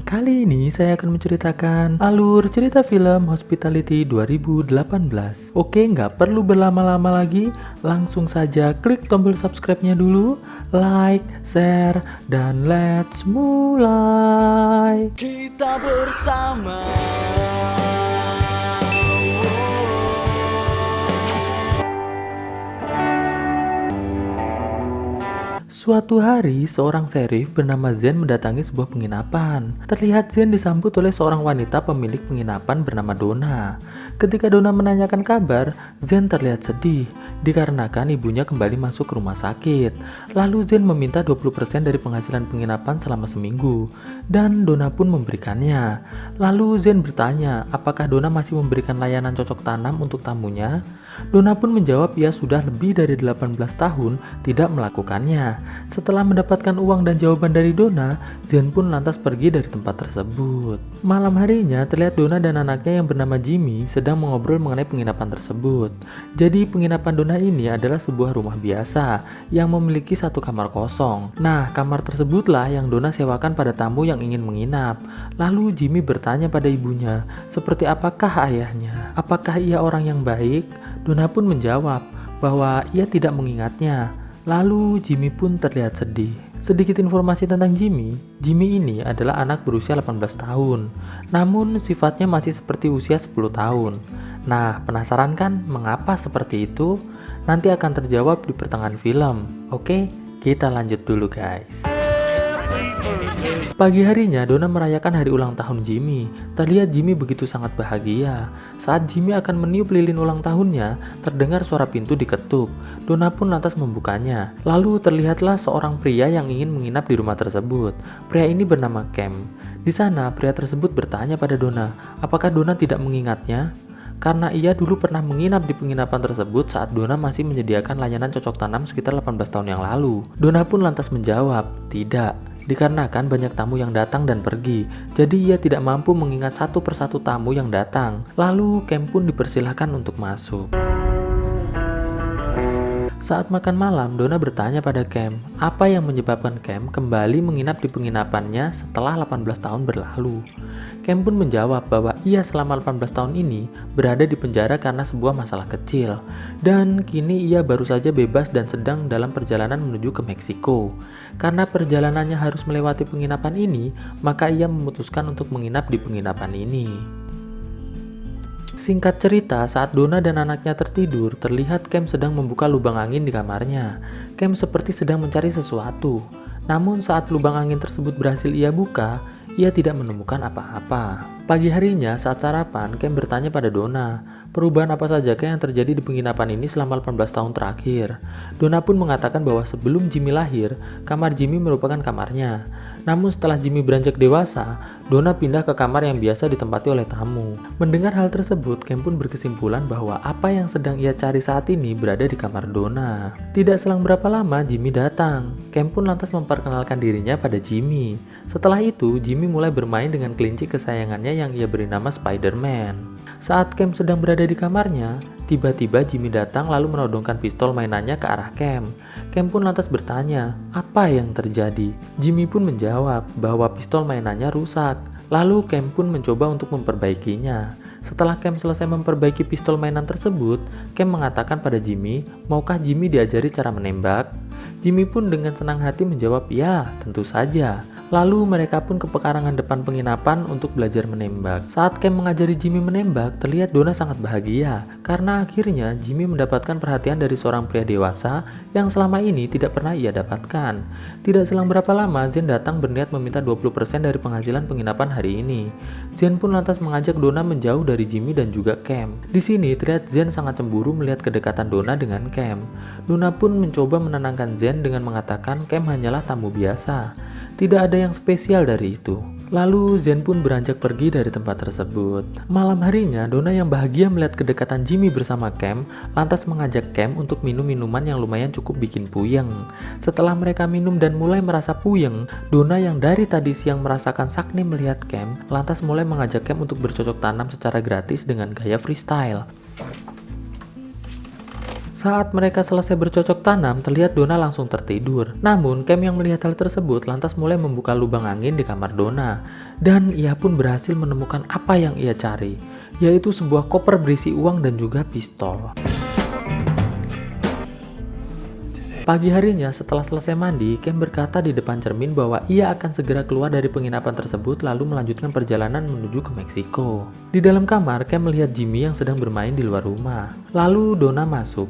Kali ini saya akan menceritakan alur cerita film Hospitality 2018. Oke, nggak perlu berlama-lama lagi, langsung saja klik tombol subscribe-nya dulu, like, share, dan let's mulai. Kita bersama. Suatu hari, seorang serif bernama Zen mendatangi sebuah penginapan. Terlihat Zen disambut oleh seorang wanita pemilik penginapan bernama Donna. Ketika Donna menanyakan kabar, Zen terlihat sedih, dikarenakan ibunya kembali masuk ke rumah sakit. Lalu Zen meminta 20% dari penghasilan penginapan selama seminggu, dan Donna pun memberikannya. Lalu Zen bertanya, apakah Donna masih memberikan layanan cocok tanam untuk tamunya? Donna pun menjawab ia sudah lebih dari 18 tahun tidak melakukannya. Setelah mendapatkan uang dan jawaban dari Donna, Zen pun lantas pergi dari tempat tersebut. Malam harinya, terlihat Donna dan anaknya yang bernama Jimmy sedang mengobrol mengenai penginapan tersebut. Jadi penginapan Donna ini adalah sebuah rumah biasa yang memiliki satu kamar kosong. Nah, kamar tersebutlah yang Donna sewakan pada tamu yang ingin menginap. Lalu Jimmy bertanya pada ibunya, seperti apakah ayahnya? Apakah ia orang yang baik? Donna pun menjawab bahwa ia tidak mengingatnya. Lalu Jimmy pun terlihat sedih. Sedikit informasi tentang Jimmy. Jimmy ini adalah anak berusia 18 tahun. Namun sifatnya masih seperti usia 10 tahun. Nah, penasaran kan mengapa seperti itu? Nanti akan terjawab di pertengahan film. Oke, kita lanjut dulu guys. Pagi harinya, Donna merayakan hari ulang tahun Jimmy. Terlihat Jimmy begitu sangat bahagia. Saat Jimmy akan meniup lilin ulang tahunnya, terdengar suara pintu diketuk. Donna pun lantas membukanya. Lalu terlihatlah seorang pria yang ingin menginap di rumah tersebut. Pria ini bernama Cam. Di sana, pria tersebut bertanya pada Donna, apakah Donna tidak mengingatnya? Karena ia dulu pernah menginap di penginapan tersebut saat Donna masih menyediakan layanan cocok tanam sekitar 18 tahun yang lalu. Donna pun lantas menjawab, tidak. Dikarenakan banyak tamu yang datang dan pergi, jadi ia tidak mampu mengingat satu persatu tamu yang datang. Lalu Cam pun dipersilahkan untuk masuk. Saat makan malam, Donna bertanya pada Cam, apa yang menyebabkan Cam kembali menginap di penginapannya setelah 18 tahun berlalu. Cam pun menjawab bahwa ia selama 18 tahun ini berada di penjara karena sebuah masalah kecil. Dan kini ia baru saja bebas dan sedang dalam perjalanan menuju ke Meksiko. Karena perjalanannya harus melewati penginapan ini, maka ia memutuskan untuk menginap di penginapan ini. Singkat cerita, saat Donna dan anaknya tertidur, terlihat Cam sedang membuka lubang angin di kamarnya. Cam seperti sedang mencari sesuatu. Namun saat lubang angin tersebut berhasil ia buka, ia tidak menemukan apa-apa. Pagi harinya saat sarapan, Cam bertanya pada Donna, perubahan apa sajakah yang terjadi di penginapan ini selama 18 tahun terakhir? Donna pun mengatakan bahwa sebelum Jimmy lahir, kamar Jimmy merupakan kamarnya. Namun setelah Jimmy beranjak dewasa, Donna pindah ke kamar yang biasa ditempati oleh tamu. Mendengar hal tersebut, Cam pun berkesimpulan bahwa apa yang sedang ia cari saat ini berada di kamar Donna. Tidak selang berapa lama, Jimmy datang. Cam pun lantas memperkenalkan dirinya pada Jimmy. Setelah itu, Jimmy mulai bermain dengan kelinci kesayangannya yang ia beri nama Spider-Man. Saat Cam sedang berada di kamarnya, tiba-tiba Jimmy datang lalu menodongkan pistol mainannya ke arah Cam. Cam pun lantas bertanya, apa yang terjadi? Jimmy pun menjawab bahwa pistol mainannya rusak. Lalu Cam pun mencoba untuk memperbaikinya. Setelah Cam selesai memperbaiki pistol mainan tersebut, Cam mengatakan pada Jimmy, maukah Jimmy diajari cara menembak? Jimmy pun dengan senang hati menjawab, ya, tentu saja. Lalu mereka pun ke pekarangan depan penginapan untuk belajar menembak. Saat Cam mengajari Jimmy menembak, terlihat Donna sangat bahagia karena akhirnya Jimmy mendapatkan perhatian dari seorang pria dewasa yang selama ini tidak pernah ia dapatkan. Tidak selang berapa lama, Zen datang berniat meminta 20% dari penghasilan penginapan hari ini. Zen pun lantas mengajak Donna menjauh dari Jimmy dan juga Cam. Di sini terlihat Zen sangat cemburu melihat kedekatan Donna dengan Cam. Donna pun mencoba menenangkan Zen dengan mengatakan Cam hanyalah tamu biasa. Tidak ada yang spesial dari itu. Lalu Zen pun beranjak pergi dari tempat tersebut. Malam harinya, Donna yang bahagia melihat kedekatan Jimmy bersama Cam, lantas mengajak Cam untuk minum minuman yang lumayan cukup bikin puyeng. Setelah mereka minum dan mulai merasa puyeng, Donna yang dari tadi siang merasakan sakni melihat Cam, lantas mulai mengajak Cam untuk bercocok tanam secara gratis dengan gaya freestyle. Saat mereka selesai bercocok tanam, terlihat Donna langsung tertidur. Namun, Cam yang melihat hal tersebut lantas mulai membuka lubang angin di kamar Donna. Dan ia pun berhasil menemukan apa yang ia cari, yaitu sebuah koper berisi uang dan juga pistol. Pagi harinya setelah selesai mandi, Cam berkata di depan cermin bahwa ia akan segera keluar dari penginapan tersebut lalu melanjutkan perjalanan menuju ke Meksiko. Di dalam kamar, Cam melihat Jimmy yang sedang bermain di luar rumah. Lalu Donna masuk.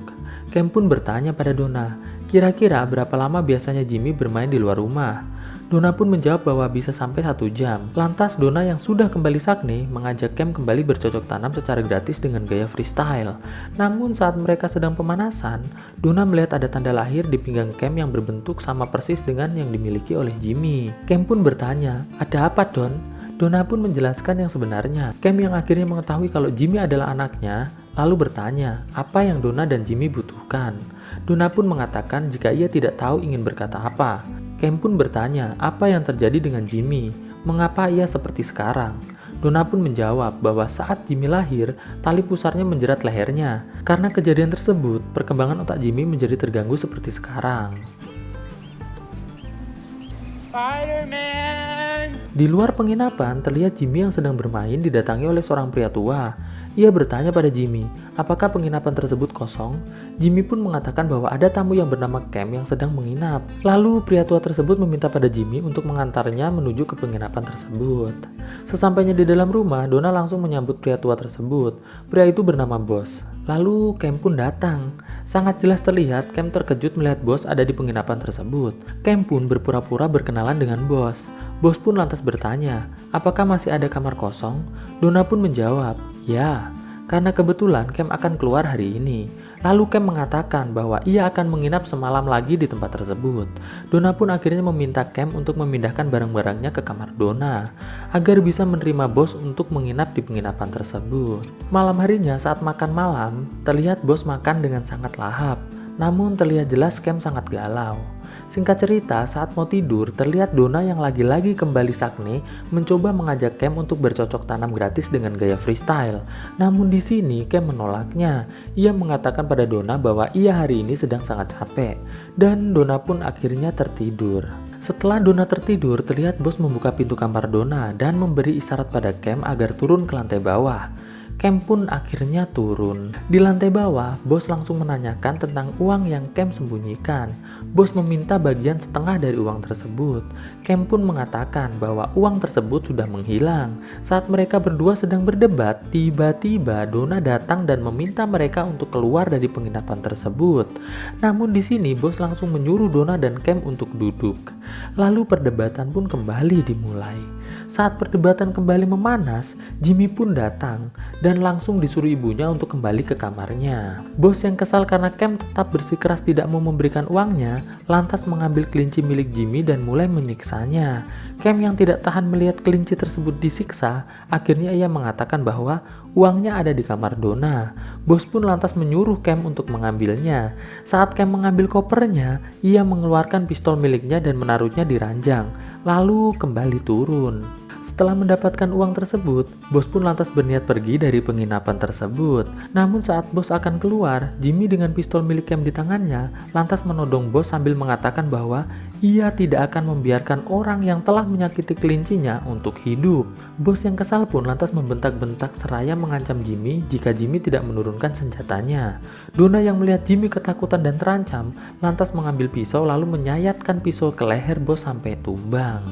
Cam pun bertanya pada Donna, kira-kira berapa lama biasanya Jimmy bermain di luar rumah? Donna pun menjawab bahwa bisa sampai 1 jam. Lantas Donna yang sudah kembali sakne mengajak Cam kembali bercocok tanam secara gratis dengan gaya freestyle. Namun saat mereka sedang pemanasan, Donna melihat ada tanda lahir di pinggang Cam yang berbentuk sama persis dengan yang dimiliki oleh Jimmy. Cam pun bertanya, ada apa Don? Donna pun menjelaskan yang sebenarnya. Cam yang akhirnya mengetahui kalau Jimmy adalah anaknya, lalu bertanya, apa yang Donna dan Jimmy butuhkan. Donna pun mengatakan jika ia tidak tahu ingin berkata apa. Cam pun bertanya apa yang terjadi dengan Jimmy, mengapa ia seperti sekarang. Donna pun menjawab bahwa saat Jimmy lahir, tali pusarnya menjerat lehernya. Karena kejadian tersebut, perkembangan otak Jimmy menjadi terganggu seperti sekarang. Spider-Man. Di luar penginapan, terlihat Jimmy yang sedang bermain didatangi oleh seorang pria tua. Ia bertanya pada Jimmy, apakah penginapan tersebut kosong? Jimmy pun mengatakan bahwa ada tamu yang bernama Cam yang sedang menginap. Lalu pria tua tersebut meminta pada Jimmy untuk mengantarnya menuju ke penginapan tersebut. Sesampainya di dalam rumah, Donna langsung menyambut pria tua tersebut. Pria itu bernama Bos. Lalu Cam pun datang. Sangat jelas terlihat Cam terkejut melihat Bos ada di penginapan tersebut. Cam pun berpura-pura berkenalan dengan Bos. Bos pun lantas bertanya, apakah masih ada kamar kosong? Donna pun menjawab, ya, karena kebetulan Cam akan keluar hari ini. Lalu Cam mengatakan bahwa ia akan menginap semalam lagi di tempat tersebut. Donna pun akhirnya meminta Cam untuk memindahkan barang-barangnya ke kamar Donna, agar bisa menerima Bos untuk menginap di penginapan tersebut. Malam harinya saat makan malam, terlihat Bos makan dengan sangat lahap. Namun terlihat jelas Cam sangat galau. Singkat cerita, saat mau tidur, terlihat Donna yang lagi-lagi kembali sakne mencoba mengajak Cam untuk bercocok tanam gratis dengan gaya freestyle. Namun di sini Cam menolaknya. Ia mengatakan pada Donna bahwa ia hari ini sedang sangat capek. Dan Donna pun akhirnya tertidur. Setelah Donna tertidur, terlihat Bos membuka pintu kamar Donna dan memberi isyarat pada Cam agar turun ke lantai bawah. Cam pun akhirnya turun. Di lantai bawah, Bos langsung menanyakan tentang uang yang Cam sembunyikan. Bos meminta bagian setengah dari uang tersebut. Cam pun mengatakan bahwa uang tersebut sudah menghilang. Saat mereka berdua sedang berdebat, tiba-tiba Donna datang dan meminta mereka untuk keluar dari penginapan tersebut. Namun di sini Bos langsung menyuruh Donna dan Cam untuk duduk. Lalu perdebatan pun kembali dimulai. Saat perdebatan kembali memanas, Jimmy pun datang dan langsung disuruh ibunya untuk kembali ke kamarnya. Bos yang kesal karena Cam tetap bersikeras tidak mau memberikan uangnya, lantas mengambil kelinci milik Jimmy dan mulai menyiksanya. Cam yang tidak tahan melihat kelinci tersebut disiksa, akhirnya ia mengatakan bahwa uangnya ada di kamar Donna. Bos pun lantas menyuruh Cam untuk mengambilnya. Saat Cam mengambil kopernya, ia mengeluarkan pistol miliknya dan menaruhnya di ranjang, lalu kembali turun. Setelah mendapatkan uang tersebut, Bos pun lantas berniat pergi dari penginapan tersebut. Namun saat Bos akan keluar, Jimmy dengan pistol milik Cam di tangannya lantas menodong Bos sambil mengatakan bahwa ia tidak akan membiarkan orang yang telah menyakiti kelincinya untuk hidup. Bos yang kesal pun lantas membentak-bentak seraya mengancam Jimmy jika Jimmy tidak menurunkan senjatanya. Donna yang melihat Jimmy ketakutan dan terancam lantas mengambil pisau lalu menyayatkan pisau ke leher Bos sampai tumbang.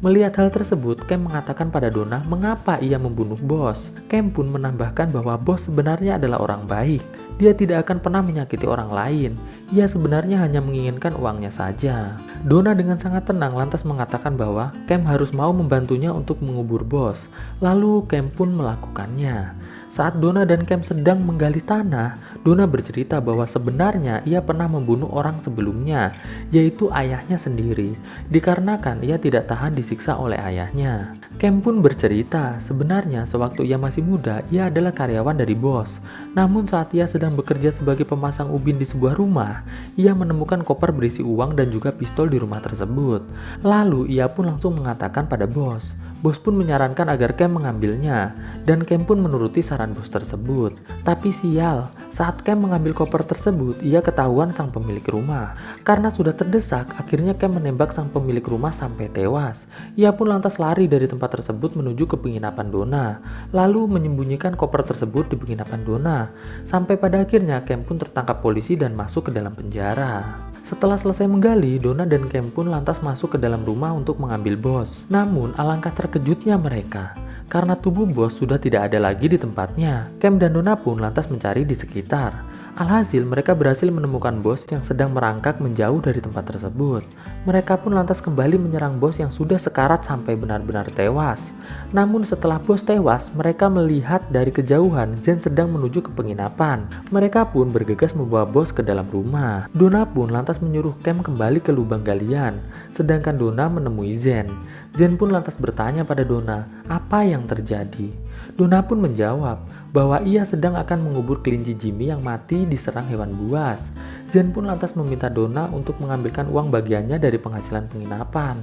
Melihat hal tersebut, Cam mengatakan pada Donna mengapa ia membunuh Bos. Cam pun menambahkan bahwa Bos sebenarnya adalah orang baik. Dia tidak akan pernah menyakiti orang lain. Ia sebenarnya hanya menginginkan uangnya saja. Donna dengan sangat tenang lantas mengatakan bahwa Cam harus mau membantunya untuk mengubur Bos. Lalu Cam pun melakukannya. Saat Donna dan Cam sedang menggali tanah, Donna bercerita bahwa sebenarnya ia pernah membunuh orang sebelumnya, yaitu ayahnya sendiri, dikarenakan ia tidak tahan disiksa oleh ayahnya. Cam pun bercerita, sebenarnya sewaktu ia masih muda, ia adalah karyawan dari Bos. Namun saat ia sedang bekerja sebagai pemasang ubin di sebuah rumah, ia menemukan koper berisi uang dan juga pistol di rumah tersebut. Lalu ia pun langsung mengatakan pada Bos Bos pun menyarankan agar Cam mengambilnya, dan Cam pun menuruti saran bos tersebut. Tapi sial, saat Cam mengambil koper tersebut, ia ketahuan sang pemilik rumah. Karena sudah terdesak, akhirnya Cam menembak sang pemilik rumah sampai tewas. Ia pun lantas lari dari tempat tersebut menuju ke penginapan Donna, lalu menyembunyikan koper tersebut di penginapan Donna. Sampai pada akhirnya Cam pun tertangkap polisi dan masuk ke dalam penjara. Setelah selesai menggali, Donna dan Cam pun lantas masuk ke dalam rumah untuk mengambil bos. Namun, alangkah terkejutnya mereka, karena tubuh bos sudah tidak ada lagi di tempatnya. Cam dan Donna pun lantas mencari di sekitar. Alhasil, mereka berhasil menemukan bos yang sedang merangkak menjauh dari tempat tersebut. Mereka pun lantas kembali menyerang bos yang sudah sekarat sampai benar-benar tewas. Namun setelah bos tewas, mereka melihat dari kejauhan Zen sedang menuju ke penginapan. Mereka pun bergegas membawa bos ke dalam rumah. Donna pun lantas menyuruh Cam kembali ke lubang galian, sedangkan Donna menemui Zen. Zen pun lantas bertanya pada Donna, apa yang terjadi? Donna pun menjawab bahwa ia sedang akan mengubur kelinci Jimmy yang mati diserang hewan buas. Zen pun lantas meminta Donna untuk mengambilkan uang bagiannya dari penghasilan penginapan.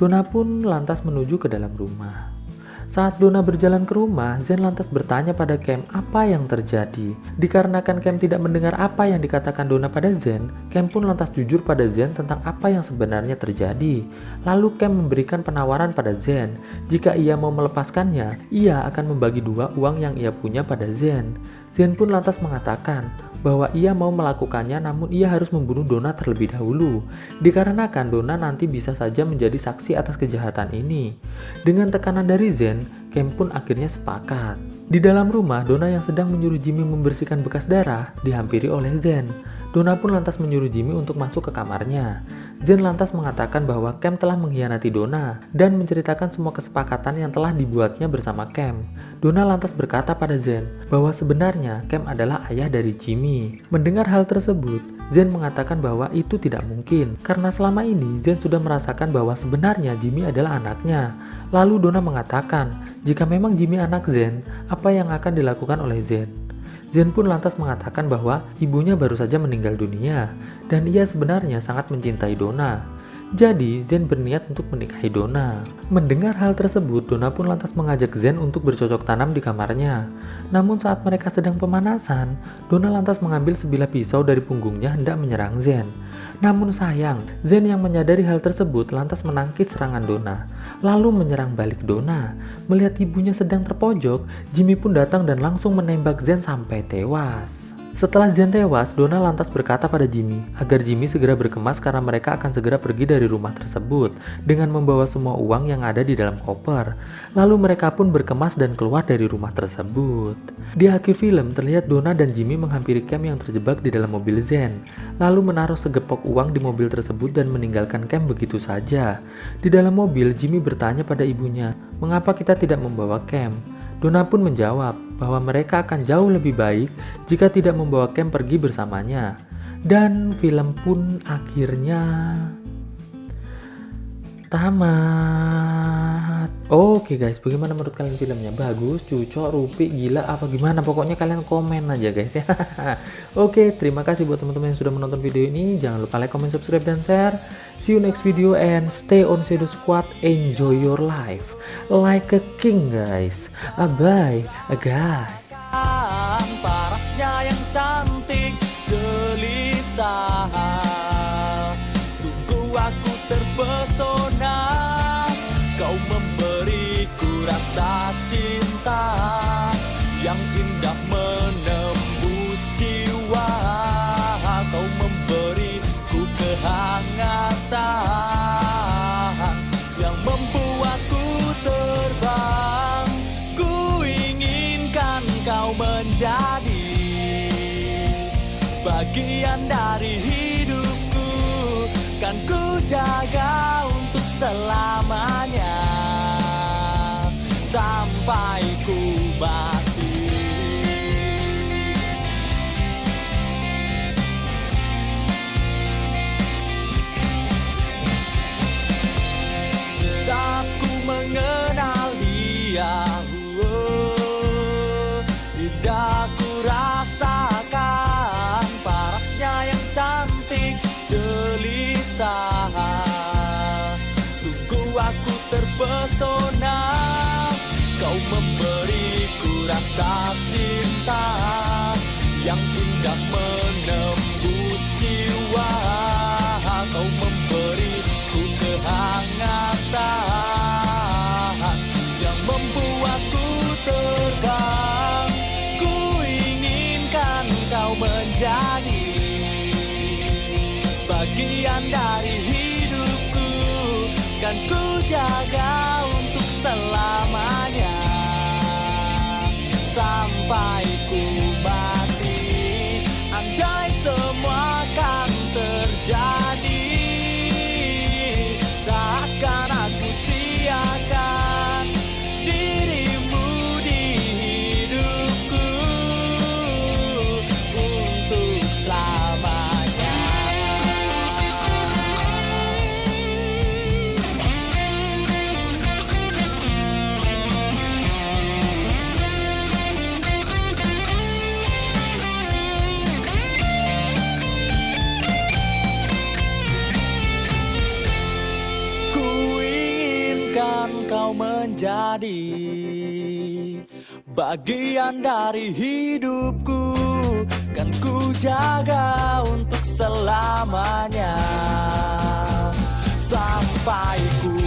Donna pun lantas menuju ke dalam rumah. Saat Donna berjalan ke rumah, Zen lantas bertanya pada Cam apa yang terjadi. Dikarenakan Cam tidak mendengar apa yang dikatakan Donna pada Zen, Cam pun lantas jujur pada Zen tentang apa yang sebenarnya terjadi. Lalu Cam memberikan penawaran pada Zen, jika ia mau melepaskannya, ia akan membagi dua uang yang ia punya pada Zen. Zen pun lantas mengatakan bahwa ia mau melakukannya, namun ia harus membunuh Donna terlebih dahulu, dikarenakan Donna nanti bisa saja menjadi saksi atas kejahatan ini. Dengan tekanan dari Zen, Cam pun akhirnya sepakat. Di dalam rumah, Donna yang sedang menyuruh Jimmy membersihkan bekas darah dihampiri oleh Zen. Donna pun lantas menyuruh Jimmy untuk masuk ke kamarnya. Zen lantas mengatakan bahwa Cam telah mengkhianati Donna dan menceritakan semua kesepakatan yang telah dibuatnya bersama Cam. Donna lantas berkata pada Zen bahwa sebenarnya Cam adalah ayah dari Jimmy. Mendengar hal tersebut, Zen mengatakan bahwa itu tidak mungkin karena selama ini Zen sudah merasakan bahwa sebenarnya Jimmy adalah anaknya. Lalu Donna mengatakan, jika memang Jimmy anak Zen, apa yang akan dilakukan oleh Zen? Zen pun lantas mengatakan bahwa ibunya baru saja meninggal dunia dan ia sebenarnya sangat mencintai Donna. Jadi Zen berniat untuk menikahi Donna. Mendengar hal tersebut, Donna pun lantas mengajak Zen untuk bercocok tanam di kamarnya. Namun saat mereka sedang pemanasan, Donna lantas mengambil sebilah pisau dari punggungnya hendak menyerang Zen. Namun sayang, Zen yang menyadari hal tersebut lantas menangkis serangan Donna, lalu menyerang balik Donna. Melihat ibunya sedang terpojok, Jimmy pun datang dan langsung menembak Zen sampai tewas. Setelah Zen tewas, Donna lantas berkata pada Jimmy agar Jimmy segera berkemas karena mereka akan segera pergi dari rumah tersebut dengan membawa semua uang yang ada di dalam koper. Lalu mereka pun berkemas dan keluar dari rumah tersebut. Di akhir film terlihat Donna dan Jimmy menghampiri Cam yang terjebak di dalam mobil Zen, lalu menaruh segepok uang di mobil tersebut dan meninggalkan Cam begitu saja. Di dalam mobil, Jimmy bertanya pada ibunya, "Mengapa kita tidak membawa Cam?" Donna pun menjawab bahwa mereka akan jauh lebih baik jika tidak membawa Cam pergi bersamanya. Dan film pun akhirnya tamat. Oke guys, bagaimana menurut kalian filmnya? Bagus, cucok, rupi, gila, apa gimana? Pokoknya kalian komen aja guys ya. Oke, terima kasih buat teman-teman yang sudah menonton video ini. Jangan lupa like, comment, subscribe, dan share. See you next video and stay on Shadow Squad. Enjoy your life like a king guys. Bye guys. Parasnya yang cantik jelita, sungguh aku terpesona. Kau memberiku rasa cinta yang indah menembus jiwa. Kau memberiku kehangatan yang membuatku terbang. Ku inginkan kau menjadi bagian dari hidupku, kan ku jaga untuk selamanya sampai ku mati. Di saat ku mengenal dia, tidak ku rasakan parasnya yang cantik jelita. Sungguh aku terpesona. Kau memberiku rasa cinta yang indah menembus jiwa. Kau memberiku kehangatan yang membuatku terbang. Ku inginkan kau menjadi bagian dari hidupku, kan ku jaga untuk selamanya sampai ku mati. Andai semua kan terjadi, tak akan aku siakan dirimu di hidupku untuk selamanya. Kan kau menjadi bagian dari hidupku, kan ku jaga untuk selamanya sampai ku